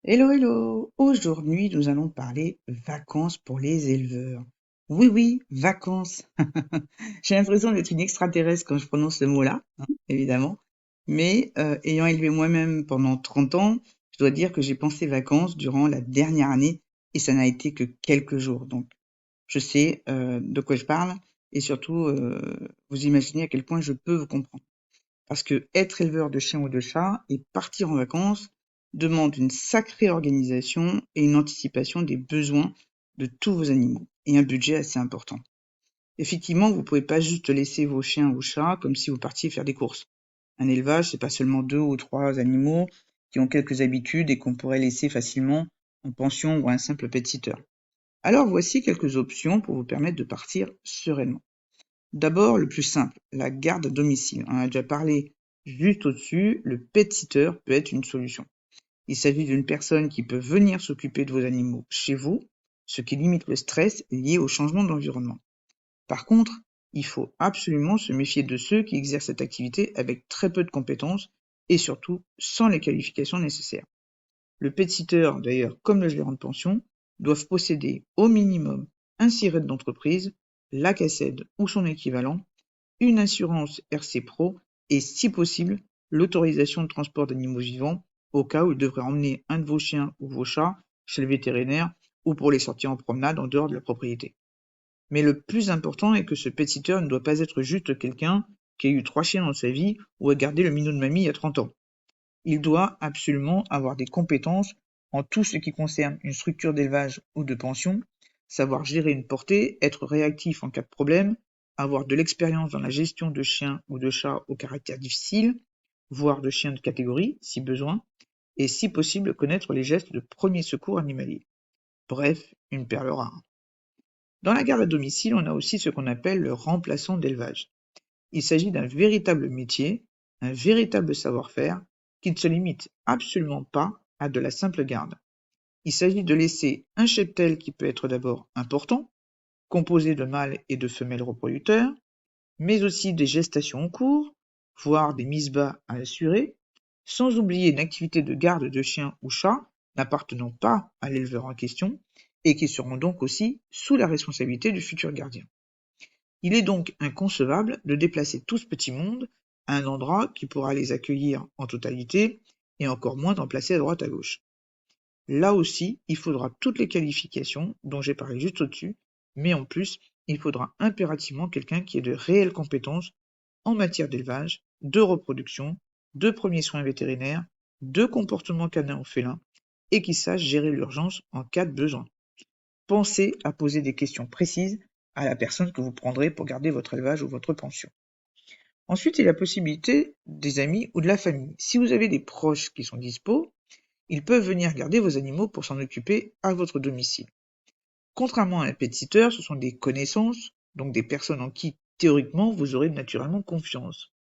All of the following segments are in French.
Hello, hello! Aujourd'hui, nous allons parler vacances pour les éleveurs. Oui, oui, vacances. J'ai l'impression d'être une extraterrestre quand je prononce ce mot-là, hein, évidemment. Mais ayant élevé moi-même pendant 30 ans, je dois dire que j'ai pensé vacances durant la dernière année et ça n'a été que quelques jours. Donc, je sais de quoi je parle et surtout, vous imaginez à quel point je peux vous comprendre. Parce que être éleveur de chiens ou de chats et partir en vacances demande une sacrée organisation et une anticipation des besoins de tous vos animaux et un budget assez important. Effectivement, vous pouvez pas juste laisser vos chiens ou chats comme si vous partiez faire des courses. Un élevage, c'est pas seulement 2 ou 3 animaux qui ont quelques habitudes et qu'on pourrait laisser facilement en pension ou à un simple pet-sitter. Alors voici quelques options pour vous permettre de partir sereinement. D'abord, le plus simple, la garde à domicile. On en a déjà parlé juste au-dessus, le pet-sitter peut être une solution. Il s'agit d'une personne qui peut venir s'occuper de vos animaux chez vous, ce qui limite le stress lié au changement d'environnement. Par contre, il faut absolument se méfier de ceux qui exercent cette activité avec très peu de compétences et surtout sans les qualifications nécessaires. Le pet-sitter, d'ailleurs, comme le gérant de pension, doivent posséder au minimum un siret d'entreprise, la CACED ou son équivalent, une assurance RC Pro et, si possible, l'autorisation de transport d'animaux vivants au cas où il devrait emmener un de vos chiens ou vos chats chez le vétérinaire ou pour les sortir en promenade en dehors de la propriété. Mais le plus important est que ce pet-sitter ne doit pas être juste quelqu'un qui a eu 3 chiens dans sa vie ou a gardé le minot de mamie il y a 30 ans. Il doit absolument avoir des compétences en tout ce qui concerne une structure d'élevage ou de pension, savoir gérer une portée, être réactif en cas de problème, avoir de l'expérience dans la gestion de chiens ou de chats au caractère difficile, voire de chiens de catégorie, si besoin, et si possible connaître les gestes de premier secours animalier. Bref, une perle rare. Dans la garde à domicile, on a aussi ce qu'on appelle le remplaçant d'élevage. Il s'agit d'un véritable métier, un véritable savoir-faire, qui ne se limite absolument pas à de la simple garde. Il s'agit de laisser un cheptel qui peut être d'abord important, composé de mâles et de femelles reproducteurs, mais aussi des gestations en cours, voire des mises bas à assurer, sans oublier une activité de garde de chiens ou chats n'appartenant pas à l'éleveur en question et qui seront donc aussi sous la responsabilité du futur gardien. Il est donc inconcevable de déplacer tout ce petit monde à un endroit qui pourra les accueillir en totalité et encore moins d'en placer à droite à gauche. Là aussi, il faudra toutes les qualifications dont j'ai parlé juste au-dessus, mais en plus, il faudra impérativement quelqu'un qui ait de réelles compétences en matière d'élevage, de reproduction, de premiers soins vétérinaires, de comportement canin ou félin, et qui sache gérer l'urgence en cas de besoin. Pensez à poser des questions précises à la personne que vous prendrez pour garder votre élevage ou votre pension. Ensuite, il y a la possibilité des amis ou de la famille. Si vous avez des proches qui sont dispo, ils peuvent venir garder vos animaux pour s'en occuper à votre domicile. Contrairement à un pet-sitter, ce sont des connaissances, donc des personnes en qui, théoriquement, vous aurez naturellement confiance.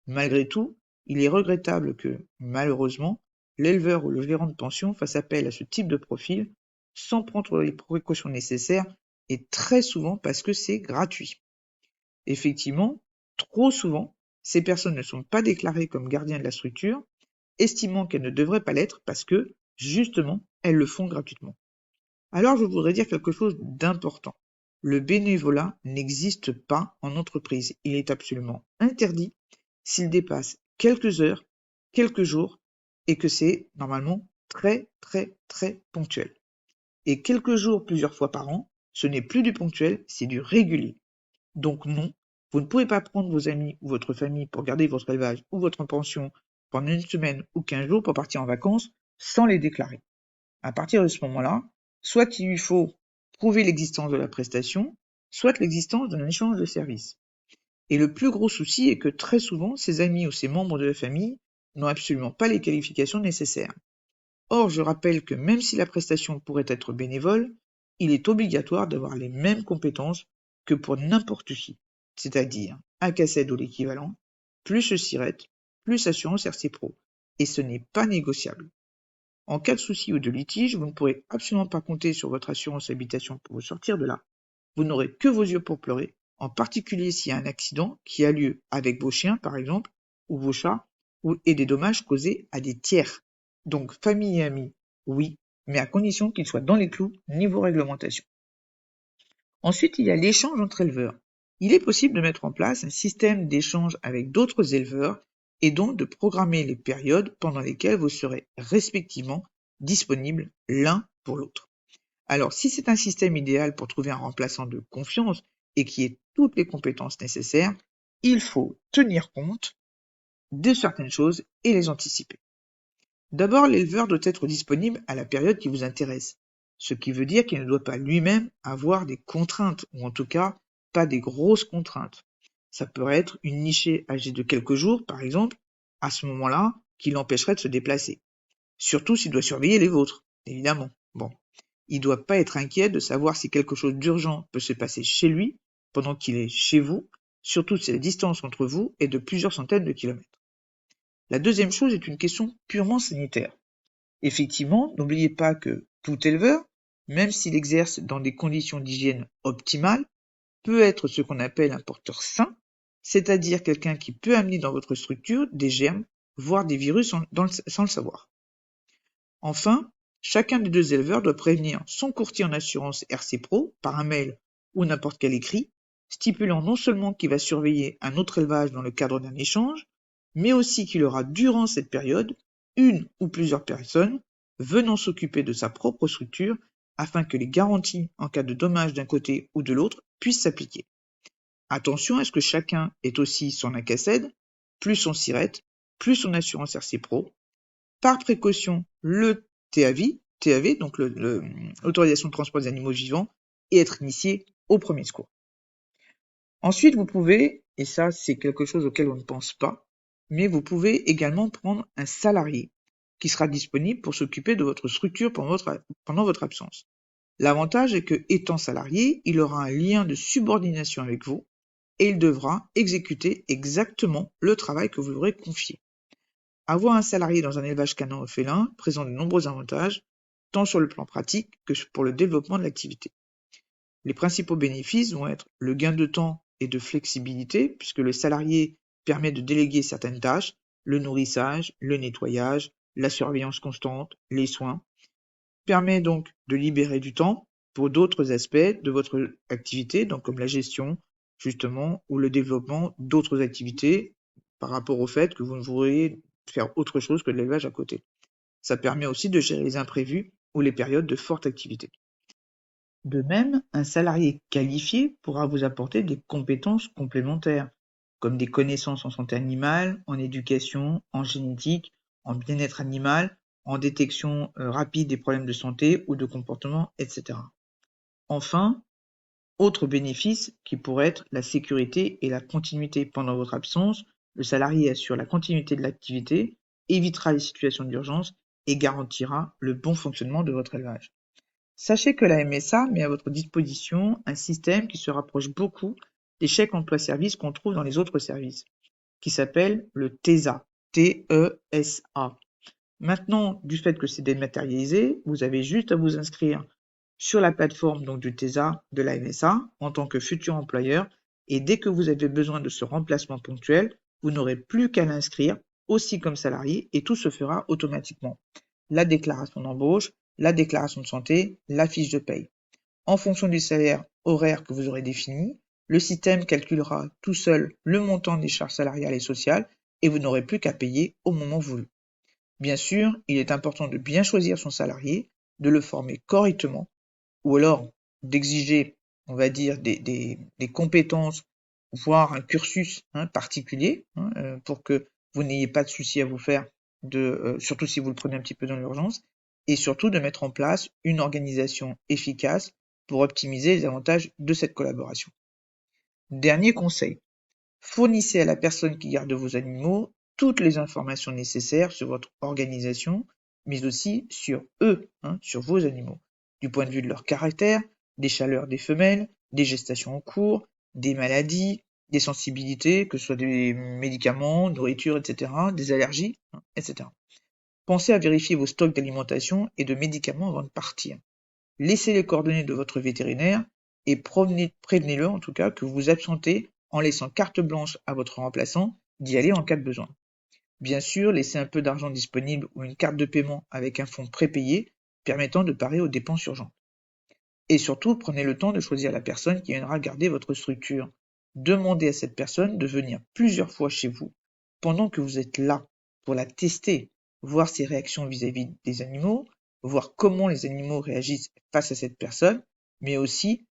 Malgré tout, il est regrettable que, malheureusement, l'éleveur ou le gérant de pension fasse appel à ce type de profil sans prendre les précautions nécessaires et très souvent parce que c'est gratuit. Effectivement, trop souvent, ces personnes ne sont pas déclarées comme gardiens de la structure, estimant qu'elles ne devraient pas l'être parce que, justement, elles le font gratuitement. Alors je voudrais dire quelque chose d'important. Le bénévolat n'existe pas en entreprise. Il est absolument interdit s'il dépasse quelques heures, quelques jours, et que c'est normalement très très très ponctuel. Et quelques jours plusieurs fois par an, ce n'est plus du ponctuel, c'est du régulier. Donc non, vous ne pouvez pas prendre vos amis ou votre famille pour garder votre élevage ou votre pension pendant une semaine ou 15 jours pour partir en vacances sans les déclarer. À partir de ce moment-là, soit il lui faut prouver l'existence de la prestation, soit l'existence d'un échange de services. Et le plus gros souci est que très souvent, ses amis ou ses membres de la famille n'ont absolument pas les qualifications nécessaires. Or, je rappelle que même si la prestation pourrait être bénévole, il est obligatoire d'avoir les mêmes compétences que pour n'importe qui, c'est-à-dire un cassette ou l'équivalent, plus le SIRET, plus assurance RC Pro. Et ce n'est pas négociable. En cas de souci ou de litige, vous ne pourrez absolument pas compter sur votre assurance habitation pour vous sortir de là. Vous n'aurez que vos yeux pour pleurer, en particulier s'il y a un accident qui a lieu avec vos chiens, par exemple, ou vos chats, et des dommages causés à des tiers. Donc, famille et amis, Oui, mais à condition qu'il soit dans les clous niveau réglementation. Ensuite, il y a l'échange entre éleveurs. Il est possible de mettre en place un système d'échange avec d'autres éleveurs et donc de programmer les périodes pendant lesquelles vous serez respectivement disponibles l'un pour l'autre. Alors, si c'est un système idéal pour trouver un remplaçant de confiance et qui ait toutes les compétences nécessaires, il faut tenir compte de certaines choses et les anticiper. D'abord, l'éleveur doit être disponible à la période qui vous intéresse, ce qui veut dire qu'il ne doit pas lui-même avoir des contraintes, ou en tout cas pas des grosses contraintes. Ça peut être une nichée âgée de quelques jours, par exemple, à ce moment-là, qui l'empêcherait de se déplacer. Surtout s'il doit surveiller les vôtres, évidemment. Bon. Il ne doit pas être inquiet de savoir si quelque chose d'urgent peut se passer chez lui pendant qu'il est chez vous, surtout si la distance entre vous est de plusieurs centaines de kilomètres. La deuxième chose est une question purement sanitaire. Effectivement, n'oubliez pas que tout éleveur, même s'il exerce dans des conditions d'hygiène optimales, peut être ce qu'on appelle un porteur sain, c'est-à-dire quelqu'un qui peut amener dans votre structure des germes, voire des virus sans le savoir. Enfin, chacun des deux éleveurs doit prévenir son courtier en assurance RC Pro par un mail ou n'importe quel écrit, stipulant non seulement qu'il va surveiller un autre élevage dans le cadre d'un échange, mais aussi qu'il aura durant cette période une ou plusieurs personnes venant s'occuper de sa propre structure afin que les garanties en cas de dommage d'un côté ou de l'autre puissent s'appliquer. Attention à ce que chacun ait aussi son ACACED, plus son SIRET, plus son assurance RC Pro. Par précaution, le TAV, donc l'autorisation de transport des animaux vivants, et être initié au premier secours. Ensuite, vous pouvez, et ça c'est quelque chose auquel on ne pense pas, mais vous pouvez également prendre un salarié qui sera disponible pour s'occuper de votre structure pendant votre absence. L'avantage est que, étant salarié, il aura un lien de subordination avec vous et il devra exécuter exactement le travail que vous lui aurez confié. Avoir un salarié dans un élevage canin ou félin présente de nombreux avantages, tant sur le plan pratique que pour le développement de l'activité. Les principaux bénéfices vont être le gain de temps et de flexibilité, puisque le salarié permet de déléguer certaines tâches, le nourrissage, le nettoyage, la surveillance constante, les soins, permet donc de libérer du temps pour d'autres aspects de votre activité, donc comme la gestion, justement, ou le développement d'autres activités par rapport au fait que vous ne voudriez faire autre chose que de l'élevage à côté. Ça permet aussi de gérer les imprévus ou les périodes de forte activité. De même, un salarié qualifié pourra vous apporter des compétences complémentaires, comme des connaissances en santé animale, en éducation, en génétique, en bien-être animal, en détection rapide des problèmes de santé ou de comportement, etc. Enfin, autre bénéfice qui pourrait être la sécurité et la continuité pendant votre absence, le salarié assure la continuité de l'activité, évitera les situations d'urgence et garantira le bon fonctionnement de votre élevage. Sachez que la MSA met à votre disposition un système qui se rapproche beaucoup des chèques emploi-service qu'on trouve dans les autres services, qui s'appelle le TESA, T-E-S-A. Maintenant, du fait que c'est dématérialisé, vous avez juste à vous inscrire sur la plateforme donc du TESA de la MSA en tant que futur employeur et dès que vous avez besoin de ce remplacement ponctuel, vous n'aurez plus qu'à l'inscrire aussi comme salarié et tout se fera automatiquement. La déclaration d'embauche, la déclaration de santé, la fiche de paye. En fonction du salaire horaire que vous aurez défini, le système calculera tout seul le montant des charges salariales et sociales et vous n'aurez plus qu'à payer au moment voulu. Bien sûr, il est important de bien choisir son salarié, de le former correctement ou alors d'exiger, on va dire, des compétences, voire un cursus particulier, pour que vous n'ayez pas de soucis à vous faire, surtout si vous le prenez un petit peu dans l'urgence, et surtout de mettre en place une organisation efficace pour optimiser les avantages de cette collaboration. Dernier conseil, fournissez à la personne qui garde vos animaux toutes les informations nécessaires sur votre organisation, mais aussi sur eux, sur vos animaux, du point de vue de leur caractère, des chaleurs des femelles, des gestations en cours, des maladies, des sensibilités, que ce soit des médicaments, nourriture, etc., des allergies, etc. Pensez à vérifier vos stocks d'alimentation et de médicaments avant de partir. Laissez les coordonnées de votre vétérinaire et prévenez-le en tout cas que vous vous absentez en laissant carte blanche à votre remplaçant d'y aller en cas de besoin. Bien sûr, laissez un peu d'argent disponible ou une carte de paiement avec un fonds prépayé permettant de parer aux dépenses urgentes. Et surtout, prenez le temps de choisir la personne qui viendra garder votre structure. Demandez à cette personne de venir plusieurs fois chez vous pendant que vous êtes là pour la tester, voir ses réactions vis-à-vis des animaux, voir comment les animaux réagissent face à cette personne, mais aussi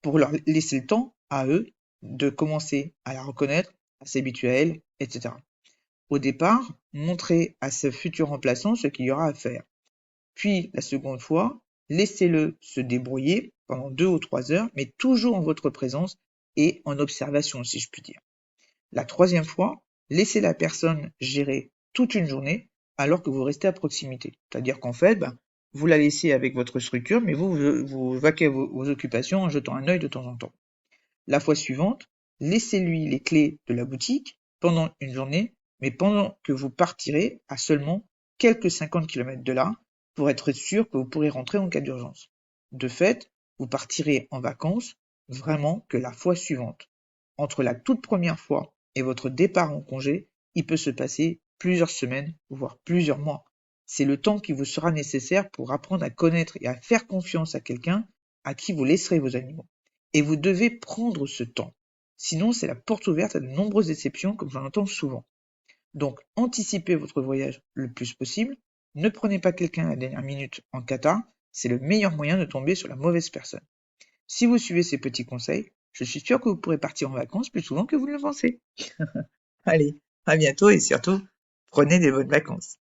pour leur laisser le temps à eux de commencer à la reconnaître, à s'habituer à elle, etc. Au départ, montrez à ce futur remplaçant ce qu'il y aura à faire. Puis, la seconde fois, laissez-le se débrouiller pendant 2 ou 3 heures, mais toujours en votre présence et en observation, si je puis dire. La troisième fois, laissez la personne gérer toute une journée alors que vous restez à proximité. C'est-à-dire qu'en fait, vous la laissez avec votre structure, mais vous vaquez vos occupations en jetant un œil de temps en temps. La fois suivante, laissez-lui les clés de la boutique pendant une journée, mais pendant que vous partirez à seulement quelques 50 km de là, pour être sûr que vous pourrez rentrer en cas d'urgence. De fait, vous partirez en vacances vraiment que la fois suivante. Entre la toute première fois et votre départ en congé, il peut se passer plusieurs semaines, voire plusieurs mois. C'est le temps qui vous sera nécessaire pour apprendre à connaître et à faire confiance à quelqu'un à qui vous laisserez vos animaux. Et vous devez prendre ce temps. Sinon, c'est la porte ouverte à de nombreuses déceptions, comme j'en entends souvent. Donc, anticipez votre voyage le plus possible. Ne prenez pas quelqu'un à la dernière minute en cata, c'est le meilleur moyen de tomber sur la mauvaise personne. Si vous suivez ces petits conseils, je suis sûr que vous pourrez partir en vacances plus souvent que vous ne le pensez. Allez, à bientôt et surtout, prenez des bonnes vacances.